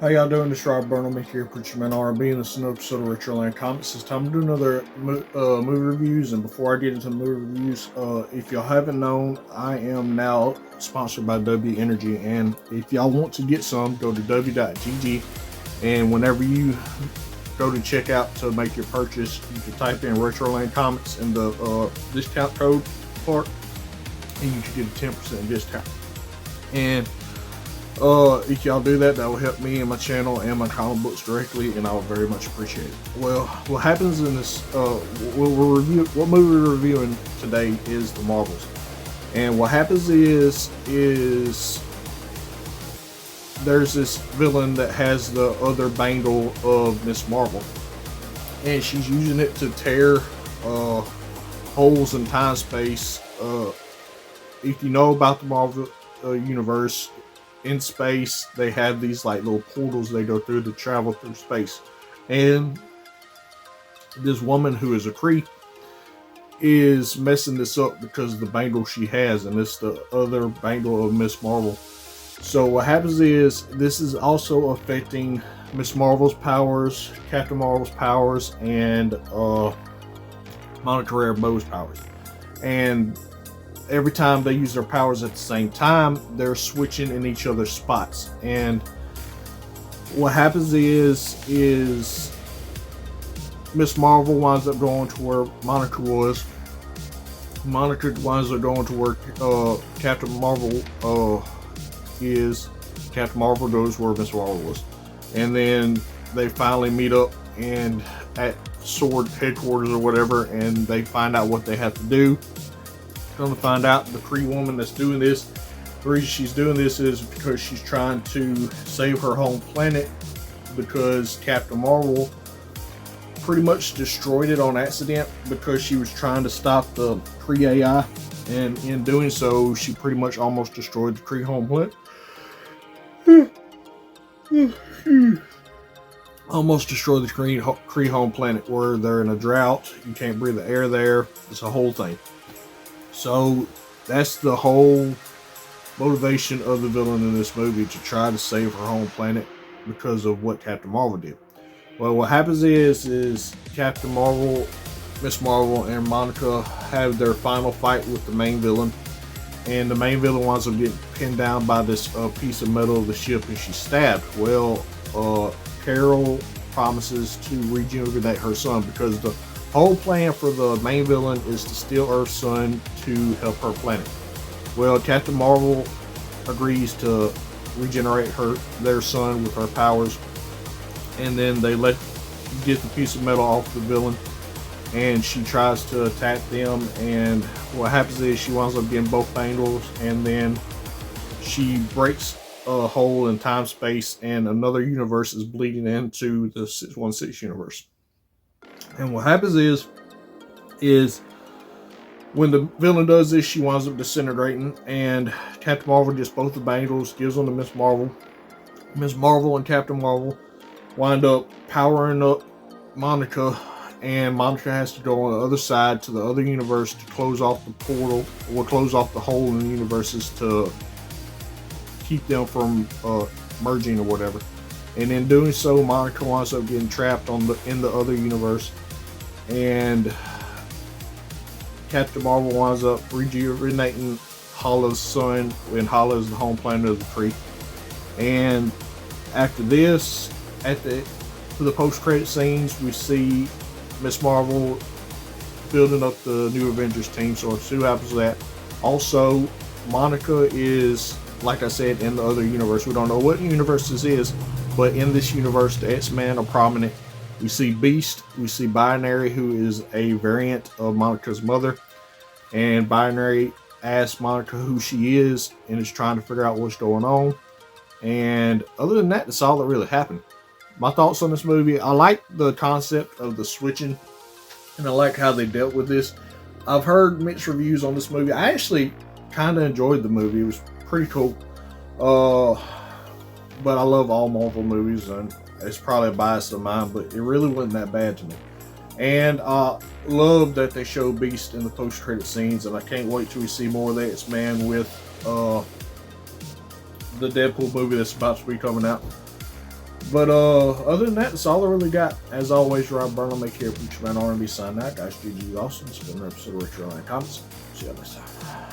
How y'all doing? This is Rob Burnham here, Preacher Man R&B, and this is another episode of Retroland Comics. It's time to do another movie reviews, and before I get into movie reviews, if y'all haven't known, I am now sponsored by W Energy, and if y'all want to get some, go to w.gg, and whenever you go to checkout to make your purchase, you can type in Retroland Comics in the discount code part, and you can get a 10% discount. And if y'all do that, that will help me and my channel and my comic books directly, and I would very much appreciate it. Well, what happens in this, what movie we're reviewing today is The Marvels. And what happens is there's this villain that has the other bangle of Miss Marvel, and she's using it to tear holes in time space. If you know about the Marvel universe, in space they have these like little portals they go through to travel through space, and this woman who is a Kree is messing this up because of the bangle she has, and it's the other bangle of Miss Marvel. So what happens is this is also affecting Miss Marvel's powers, Captain Marvel's powers, and Monica Rambeau's powers. And every time they use their powers at the same time, they're switching in each other's spots. And what happens is Miss Marvel winds up going to where Monica was. Monica winds up going to where Captain Marvel is. Captain Marvel goes where Miss Marvel was. And then they finally meet up and at Sword headquarters or whatever, and they find out what they have to do. Come to find out, the Kree woman that's doing this, the reason she's doing this is because she's trying to save her home planet, because Captain Marvel pretty much destroyed it on accident because she was trying to stop the Kree AI, and in doing so, she pretty much almost destroyed the Kree home planet. Almost destroyed the Kree home planet, where they're in a drought, you can't breathe the air there, it's a whole thing. So that's the whole motivation of the villain in this movie, to try to save her home planet because of what Captain Marvel did. Well, what happens is Captain Marvel, Miss Marvel, and Monica have their final fight with the main villain, and the main villain winds up getting pinned down by this piece of metal of the ship, and she's stabbed. Well, Carol promises to rejuvenate her son, because the whole plan for the main villain is to steal Earth's sun to help her planet. Well, Captain Marvel agrees to regenerate their son with her powers, and then they get the piece of metal off the villain, and she tries to attack them, and what happens is she winds up getting both bangles, and then she breaks a hole in time space, and another universe is bleeding into the 616 universe. And what happens is when the villain does this, she winds up disintegrating, and Captain Marvel gets both the bangles, gives them to Miss Marvel. Miss Marvel and Captain Marvel wind up powering up Monica, and Monica has to go on the other side to the other universe to close off the portal, or close off the hole in the universes to keep them from merging or whatever. And in doing so, Monica winds up getting trapped in the other universe, and Captain Marvel winds up rejuvenating Hala's son, and Hala is the home planet of the Kree. And after this, for the post-credit scenes, we see Miss Marvel building up the new Avengers team, so let's see what happens to that. Also, Monica is, like I said, in the other universe. We don't know what universe this is, but in this universe, the X-Men are prominent. We see Beast, we see Binary, who is a variant of Monica's mother, and Binary asks Monica who she is and is trying to figure out what's going on. And other than that, that's all that really happened. My thoughts on this movie: I like the concept of the switching, and I like how they dealt with this. I've heard mixed reviews on this movie. I actually kind of enjoyed the movie. It was pretty cool. But I love all Marvel movies, and it's probably a bias of mine, but it really wasn't that bad to me. And I love that they show Beast in the post-credit scenes, and I can't wait till we see more of the X-Men with the Deadpool movie that's about to be coming out. But other than that, that's all I really got. As always, Rob Burnham, make here, Preacher Man R&B sign out. Guys, GG Austin. It's been another episode of Retro Line Comments. See you next time.